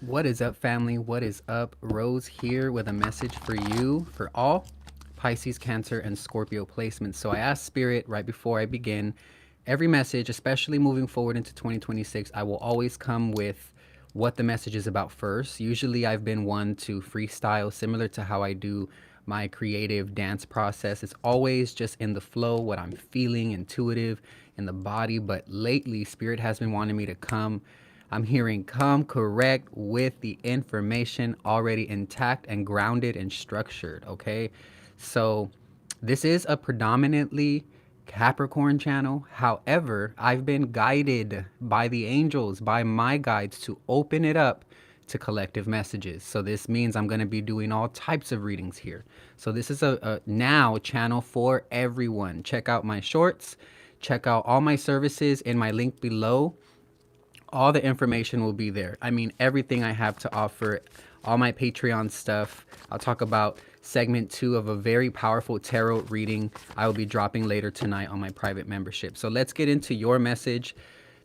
What is up, family? What is up? Rose here with a message for you for all Pisces, Cancer, and Scorpio placements. So I asked Spirit right before I begin every message, especially moving forward into 2026, I will always come with what the message is about first. Usually I've been one to freestyle, similar to how I do my creative dance process. It's always just in the flow, what I'm feeling, intuitive in the body. But lately, Spirit has been wanting me to come. I'm hearing come correct with the information already intact and grounded and structured. Okay. So this is a predominantly Capricorn channel. However, I've been guided by the angels, by my guides, to open it up to collective messages. So this means I'm going to be doing all types of readings here. So this is a now channel for everyone. Check out my shorts, check out all my services in my link below. All the information will be there. I mean, everything I have to offer, all my Patreon stuff. I'll talk about segment 2 of a very powerful tarot reading I will be dropping later tonight on my private membership. So let's get into your message.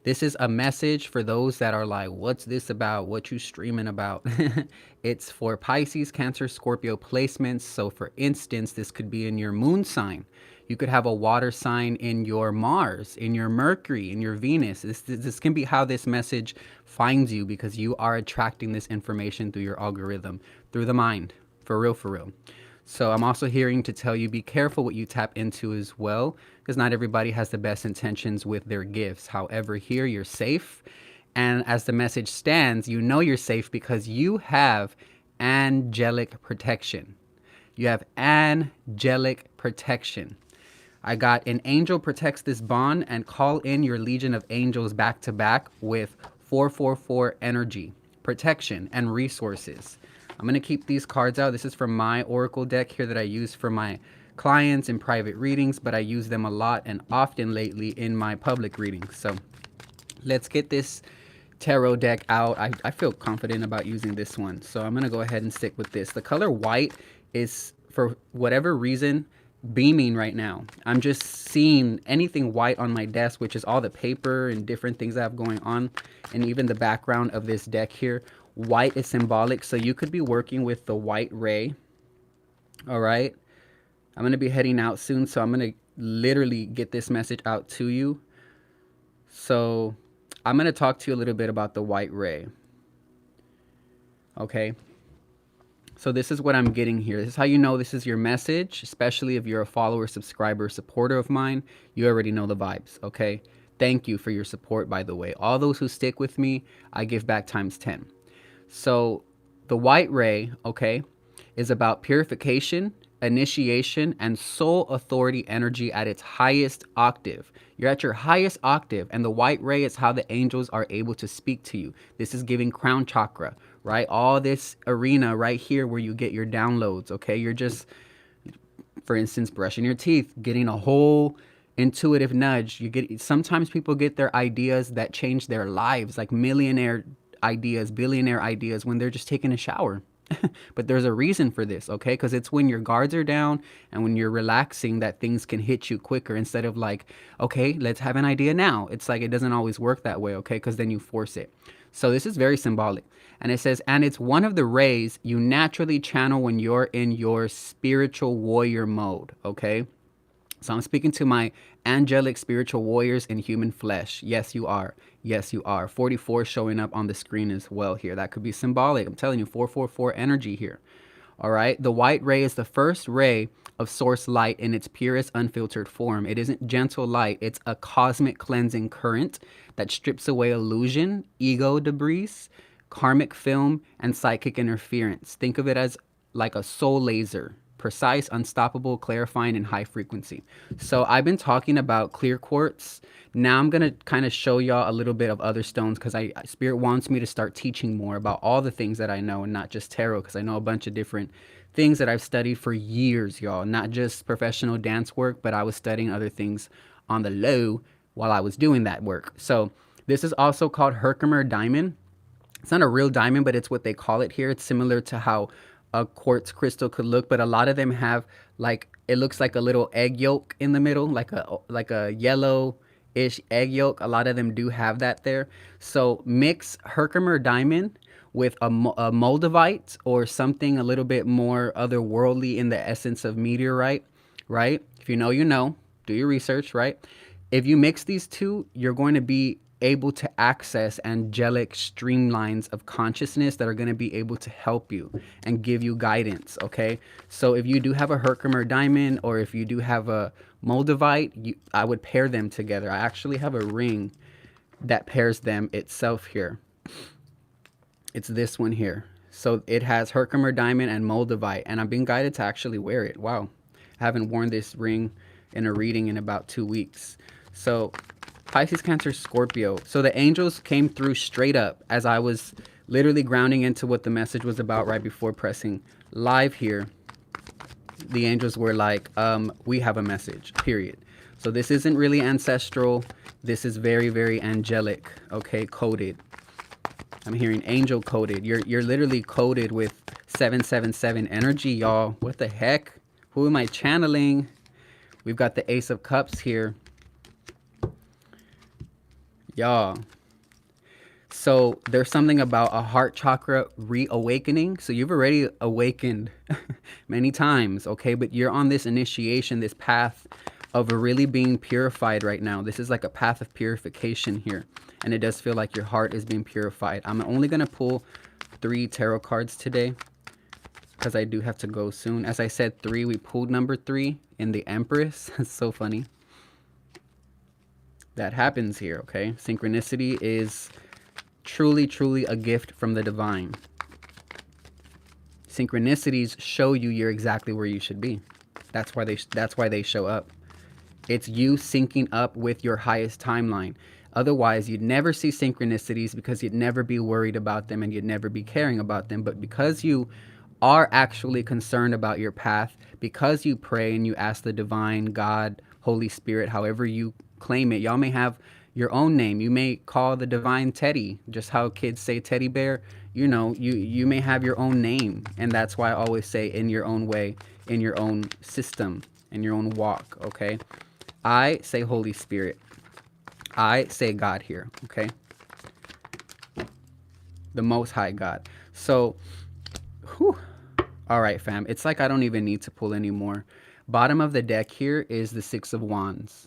This is a message for those that are like, what's this about? What you streaming about? It's for Pisces, Cancer, Scorpio placements. So for instance, this could be in your moon sign. You could have a water sign in your Mars, in your Mercury, in your Venus. This can be how this message finds you, because you are attracting this information through your algorithm, through the mind, for real, for real. So I'm also hearing to tell you, be careful what you tap into as well, because not everybody has the best intentions with their gifts. However, here you're safe. And as the message stands, you know you're safe because you have angelic protection. You have angelic protection. I got an angel protects this bond, and call in your legion of angels back to back with 444 energy, protection, and resources. I'm going to keep these cards out. This is from my oracle deck here that I use for my clients in private readings, but I use them a lot and often lately in my public readings. So let's get this tarot deck out. I feel confident about using this one, so I'm going to go ahead and stick with this. The color white is, for whatever reason, beaming right now. I'm just seeing anything white on my desk, which is all the paper and different things I have going on, and even the background of this deck here. White is symbolic, so you could be working with the white ray. All right, I'm going to be heading out soon, so I'm going to literally get this message out to you. So I'm going to talk to you a little bit about the white ray. Okay, so this is what I'm getting here. This is how you know this is your message, especially if you're a follower, subscriber, supporter of mine. You already know the vibes, okay? Thank you for your support, by the way. All those who stick with me, I give back times 10. So the white ray, okay, is about purification, initiation, and soul authority energy at its highest octave. You're at your highest octave, and the white ray is how the angels are able to speak to you. This is giving crown chakra, right? All this arena right here where you get your downloads, okay? You're just, for instance, brushing your teeth, getting a whole intuitive nudge. Sometimes people get their ideas that change their lives, like millionaire ideas, billionaire ideas, when they're just taking a shower. But there's a reason for this, okay? Because it's when your guards are down and when you're relaxing that things can hit you quicker, instead of like, okay, let's have an idea now. It's like, it doesn't always work that way, okay? Because then you force it. So this is very symbolic. And it says, and it's one of the rays you naturally channel when you're in your spiritual warrior mode, okay? So I'm speaking to my angelic spiritual warriors in human flesh. Yes, you are. Yes, you are. 44 showing up on the screen as well here. That could be symbolic. I'm telling you, 444 energy here. All right. The white ray is the first ray of source light in its purest, unfiltered form. It isn't gentle light. It's a cosmic cleansing current that strips away illusion, ego debris, karmic film, and psychic interference. Think of it as like a soul laser. Precise, unstoppable, clarifying, and high frequency. So I've been talking about clear quartz. Now I'm going to kind of show y'all a little bit of other stones, because Spirit wants me to start teaching more about all the things that I know, and not just tarot, because I know a bunch of different things that I've studied for years, y'all. Not just professional dance work, but I was studying other things on the low while I was doing that work. So this is also called Herkimer diamond. It's not a real diamond, but it's what they call it here. It's similar to how a quartz crystal could look, but a lot of them have, like, it looks like a little egg yolk in the middle, like a yellow-ish egg yolk. A lot of them do have that there. So mix Herkimer diamond with a moldavite or something a little bit more otherworldly in the essence of meteorite, right? If you know, you know. Do your research, right? If you mix these two, you're going to be able to access angelic streamlines of consciousness that are going to be able to help you and give you guidance, okay? So if you do have a Herkimer diamond or if you do have a moldavite, I would pair them together. I actually have a ring that pairs them itself here. It's this one here. So it has Herkimer diamond and moldavite, and I'm being guided to actually wear it. Wow. I haven't worn this ring in a reading in about 2 weeks. So Pisces, Cancer, Scorpio. So the angels came through straight up as I was literally grounding into what the message was about right before pressing live here. The angels were like, we have a message, period. So this isn't really ancestral. This is very, very angelic, okay, coded. I'm hearing angel coded. You're literally coded with 777 energy, y'all. What the heck? Who am I channeling? We've got the Ace of Cups here. Y'all. So there's something about a heart chakra reawakening. So you've already awakened many times, okay? But you're on this initiation, this path of really being purified right now. This is like a path of purification here. And it does feel like your heart is being purified. I'm only going to pull 3 tarot cards today because I do have to go soon. As I said, 3. We pulled number 3 in the Empress. It's so funny. That happens here, okay? Synchronicity is truly, truly a gift from the divine. Synchronicities show you you're exactly where you should be. That's why they show up. It's you syncing up with your highest timeline. Otherwise, you'd never see synchronicities because you'd never be worried about them and you'd never be caring about them. But because you are actually concerned about your path, because you pray and you ask the divine, God, Holy Spirit, however you claim it, y'all may have your own name. You may call the divine Teddy, just how kids say teddy bear. You know, you may have your own name. And that's why I always say in your own way, in your own system, in your own walk, okay? I say Holy Spirit. I say God here, okay? The Most High God. So, whew. All right, fam. It's like I don't even need to pull anymore. Bottom of the deck here is the 6 of Wands.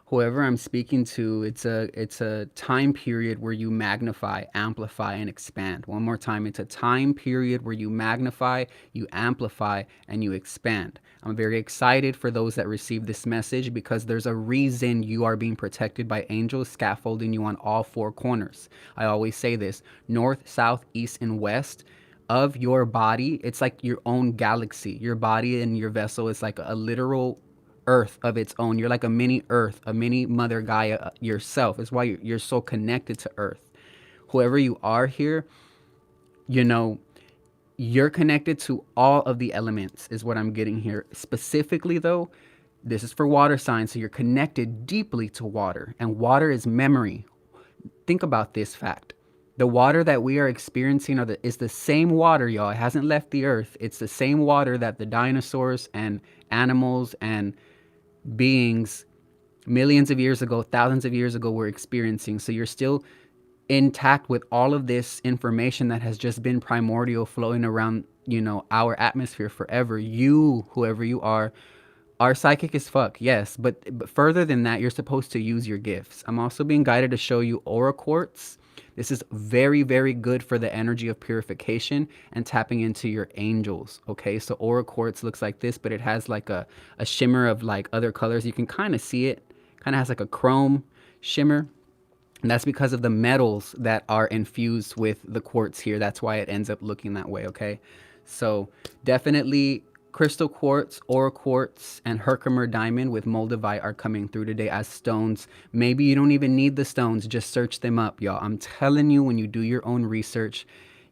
Whoever I'm speaking to, it's a time period where you magnify, amplify, and expand. One more time, it's a time period where you magnify, you amplify, and you expand. I'm very excited for those that receive this message because there's a reason you are being protected by angels scaffolding you on all 4 corners. I always say this: north, south, east, and west of your body. It's like your own galaxy. Your body and your vessel is like a literal Earth of its own. You're like a mini Earth, a mini Mother Gaia yourself. It's why you're so connected to Earth. Whoever you are here, you know, you're connected to all of the elements is what I'm getting here. Specifically though, this is for water signs, so you're connected deeply to water, and water is memory. Think about this fact. The water that we are experiencing is the same water, y'all. It hasn't left the earth. It's the same water that the dinosaurs and animals and beings millions of years ago, thousands of years ago were experiencing. So you're still intact with all of this information that has just been primordial flowing around, you know, our atmosphere forever. You, whoever you are psychic as fuck, yes. But further than that, you're supposed to use your gifts. I'm also being guided to show you aura quartz. This is very, very good for the energy of purification and tapping into your angels, okay? So aura quartz looks like this, but it has like a shimmer of like other colors. You can kind of see it. Kind of has like a chrome shimmer. And that's because of the metals that are infused with the quartz here. That's why it ends up looking that way, okay? So definitely crystal quartz, aura quartz, and Herkimer diamond with moldavite are coming through today as stones. Maybe you don't even need the stones. Just search them up, y'all. I'm telling you, when you do your own research,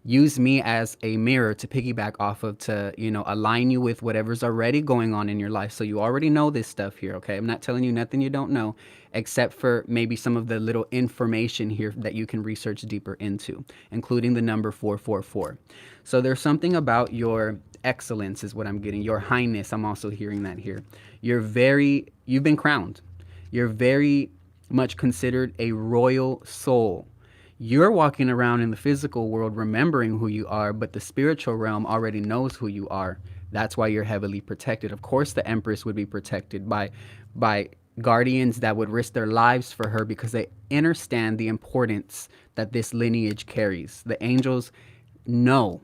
use me as a mirror to piggyback off of, to, you know, align you with whatever's already going on in your life. So you already know this stuff here, okay? I'm not telling you nothing you don't know, except for maybe some of the little information here that you can research deeper into, including the number 444. So there's something about your excellence is what I'm getting. Your highness, I'm also hearing that here. You've been crowned. You're very much considered a royal soul. You're walking around in the physical world remembering who you are, but the spiritual realm already knows who you are. That's why you're heavily protected. Of course, the Empress would be protected by guardians that would risk their lives for her because they understand the importance that this lineage carries. The angels know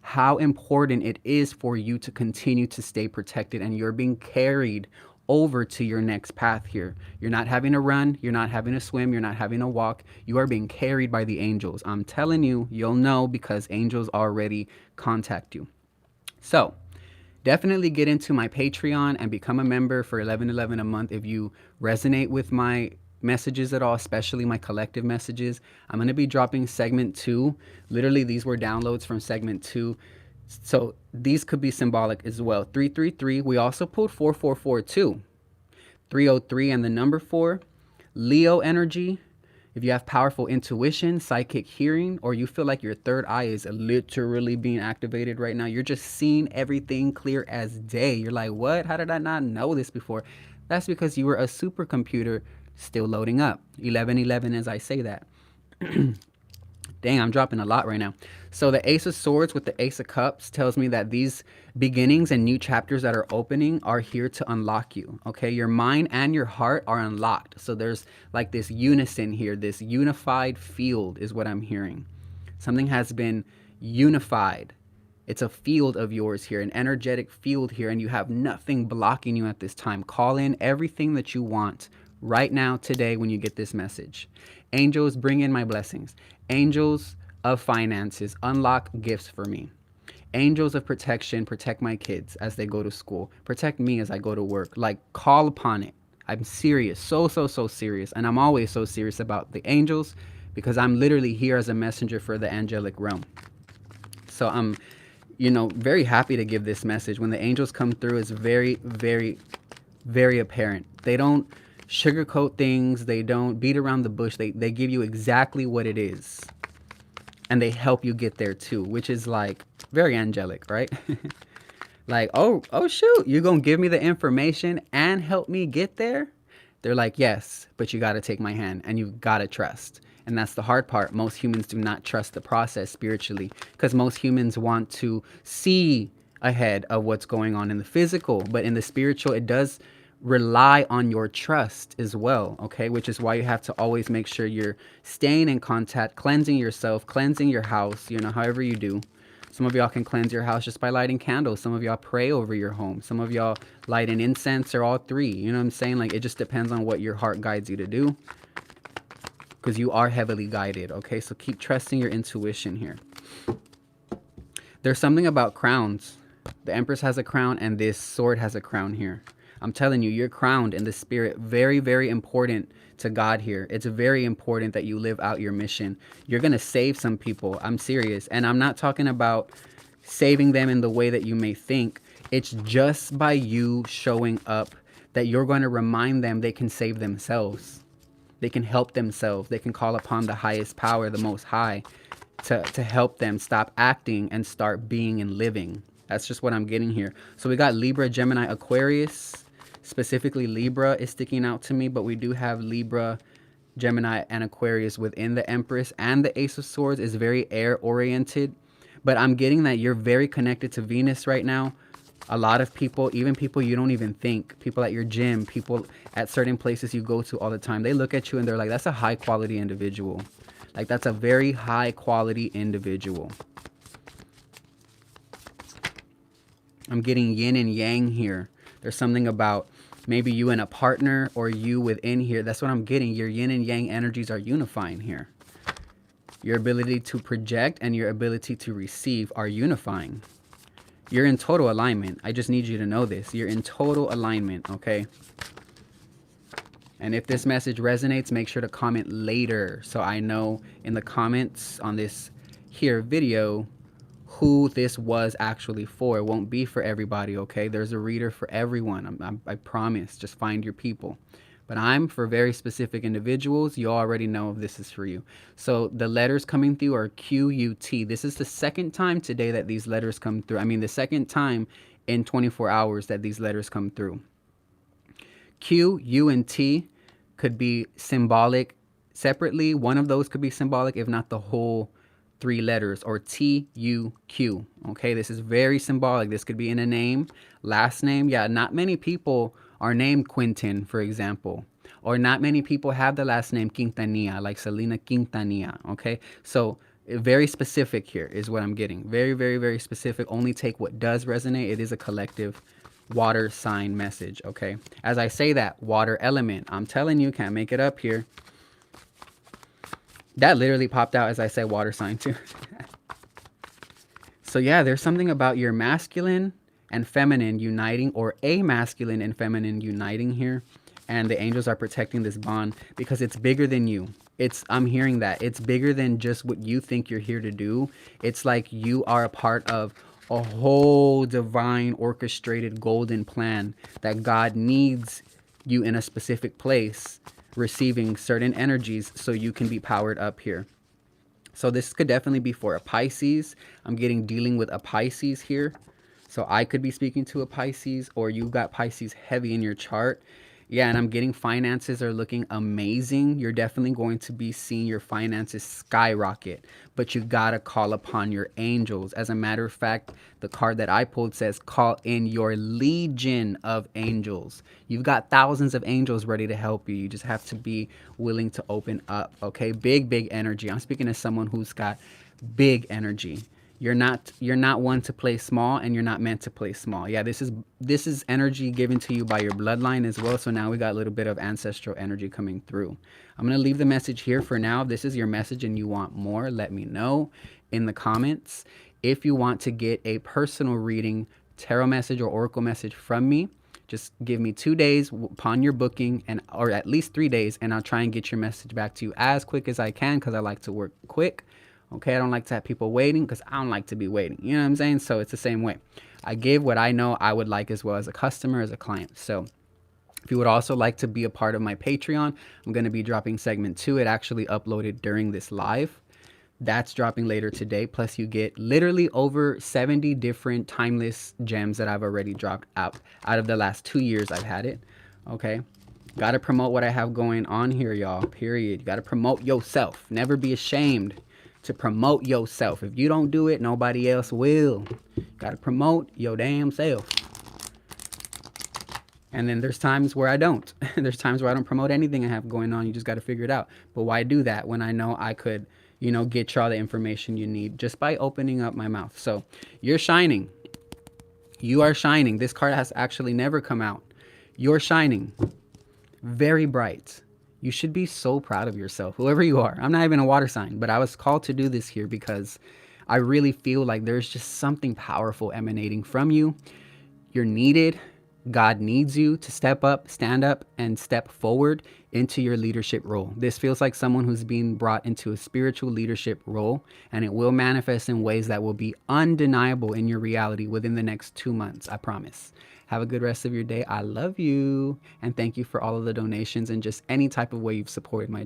how important it is for you to continue to stay protected, and you're being carried over to your next path here. You're not having to run, you're not having to swim, you're not having to walk. You are being carried by the angels. I'm telling you, you'll know because angels already contact you. So, definitely get into my Patreon and become a member for $11.11 a month if you resonate with my messages at all, especially my collective messages. I'm going to be dropping segment 2. Literally, these were downloads from segment 2. So these could be symbolic as well. 333. We also pulled 444 too. 303 and the number 4. Leo energy. If you have powerful intuition, psychic hearing, or you feel like your third eye is literally being activated right now, you're just seeing everything clear as day. You're like, what? How did I not know this before? That's because you were a supercomputer still loading up. 1111 as I say that. Dang, I'm dropping a lot right now. So the Ace of Swords with the Ace of Cups tells me that these beginnings and new chapters that are opening are here to unlock you, okay? Your mind and your heart are unlocked. So there's like this unison here, this unified field is what I'm hearing. Something has been unified. It's a field of yours here, an energetic field here, and you have nothing blocking you at this time. Call in everything that you want right now, today, when you get this message. Angels, bring in my blessings. Angels of finances, unlock gifts for me. Angels of protection, protect my kids as they go to school. Protect me as I go to work. Like, call upon it. I'm serious, so serious. And I'm always so serious about the angels because I'm literally here as a messenger for the angelic realm. So I'm, very happy to give this message. When the angels come through, it's very, very, very apparent. They don't sugarcoat things. They don't beat around the bush. They give you exactly what it is. And they help you get there too, which is like very angelic, right? Like, oh shoot, you're going to give me the information and help me get there? They're like, yes, but you got to take my hand and you got to trust. And that's the hard part. Most humans do not trust the process spiritually because most humans want to see ahead of what's going on in the physical, but in the spiritual, it does rely on your trust as well, okay? Which is why you have to always make sure you're staying in contact, cleansing yourself, cleansing your house, however you do. Some of y'all can cleanse your house just by lighting candles. Some of y'all pray over your home. Some of y'all light an incense or all three. You know what I'm saying? Like, it just depends on what your heart guides you to do because you are heavily guided, okay? So keep trusting your intuition here. There's something about crowns. The Empress has a crown and this sword has a crown here. I'm telling you, you're crowned in the spirit. Very, very important to God here. It's very important that you live out your mission. You're going to save some people. I'm serious. And I'm not talking about saving them in the way that you may think. It's just by you showing up that you're going to remind them they can save themselves. They can help themselves. They can call upon the highest power, the Most High, to help them stop acting and start being and living. That's just what I'm getting here. So we got Libra, Gemini, Aquarius. Specifically, Libra is sticking out to me, but we do have Libra, Gemini, and Aquarius within the Empress, and the Ace of Swords is very air-oriented. But I'm getting that you're very connected to Venus right now. A lot of people, even people you don't even think, people at your gym, people at certain places you go to all the time, they look at you and they're like, that's a high-quality individual. Like, that's a very high-quality individual. I'm getting yin and yang here. There's something about maybe you and a partner or you within here. That's what I'm getting. Your yin and yang energies are unifying here. Your ability to project and your ability to receive are unifying. You're in total alignment. I just need you to know this. You're in total alignment, okay? And if this message resonates, make sure to comment later so I know in the comments on this here video who this was actually for. It won't be for everybody, okay? There's a reader for everyone. I promise. Just find your people. But I'm for very specific individuals. You already know if this is for you. So the letters coming through are Q-U-T. This is the second time today that these letters come through. I mean, the second time in 24 hours that these letters come through. Q, U, and T could be symbolic Separately, one of those could be symbolic, if not the whole three letters, or TUQ. Okay, this is very symbolic. This could be in a name, last name. Yeah, not many people are named Quintin, for example, or not many people have the last name Quintanilla, like Selena Quintanilla. Okay, so very specific here is what I'm getting. Very, very, very specific. Only take what does resonate. It is a collective water sign message. Okay, as I say that, water element, I'm telling you, can't make it up here. That literally popped out as I said water sign too. So yeah, there's something about your masculine and feminine uniting, or a masculine and feminine uniting here. And the angels are protecting this bond because it's bigger than you. I'm hearing that. It's bigger than just what you think you're here to do. It's like you are a part of a whole divine orchestrated golden plan that God needs you in a specific place, receiving certain energies so you can be powered up here. So this could definitely be for a Pisces. I'm getting dealing with a Pisces here. So I could be speaking to a Pisces, or you got Pisces heavy in your chart. Yeah, and I'm getting finances are looking amazing. You're definitely going to be seeing your finances skyrocket, but you gotta call upon your angels. As a matter of fact, the card that I pulled says call in your legion of angels. You've got thousands of angels ready to help you. You just have to be willing to open up, okay? Big, big energy. I'm speaking to someone who's got big energy. You're not one to play small, and you're not meant to play small. Yeah, this is energy given to you by your bloodline as well. So now we got a little bit of ancestral energy coming through. I'm going to leave the message here for now. If this is your message and you want more, let me know in the comments. If you want to get a personal reading, tarot message or oracle message from me, just give me 2 days upon your booking, or at least 3 days, and I'll try and get your message back to you as quick as I can, because I like to work quick. Okay, I don't like to have people waiting, because I don't like to be waiting. You know what I'm saying? So it's the same way. I give what I know I would like, as well as a customer, as a client. So if you would also like to be a part of my Patreon, I'm going to be dropping segment 2. It actually uploaded during this live. That's dropping later today. Plus, you get literally over 70 different timeless gems that I've already dropped out of the last 2 years I've had it. Okay. Got to promote what I have going on here, y'all. Period. You got to promote yourself. Never be ashamed to promote yourself. If you don't do it, nobody else will. Got to promote your damn self. And then there's times where I don't. There's times where I don't promote anything I have going on. You just got to figure it out. But why do that when I know I could, get you all the information you need just by opening up my mouth? So you're shining. You are shining. This card has actually never come out. You're shining. Very bright. You should be so proud of yourself, whoever you are. I'm not even a water sign, but I was called to do this here because I really feel like there's just something powerful emanating from you. You're needed. God needs you to step up, stand up, and step forward into your leadership role. This feels like someone who's being brought into a spiritual leadership role, and it will manifest in ways that will be undeniable in your reality within the next 2 months, I promise. Have a good rest of your day. I love you. And thank you for all of the donations and just any type of way you've supported my channel.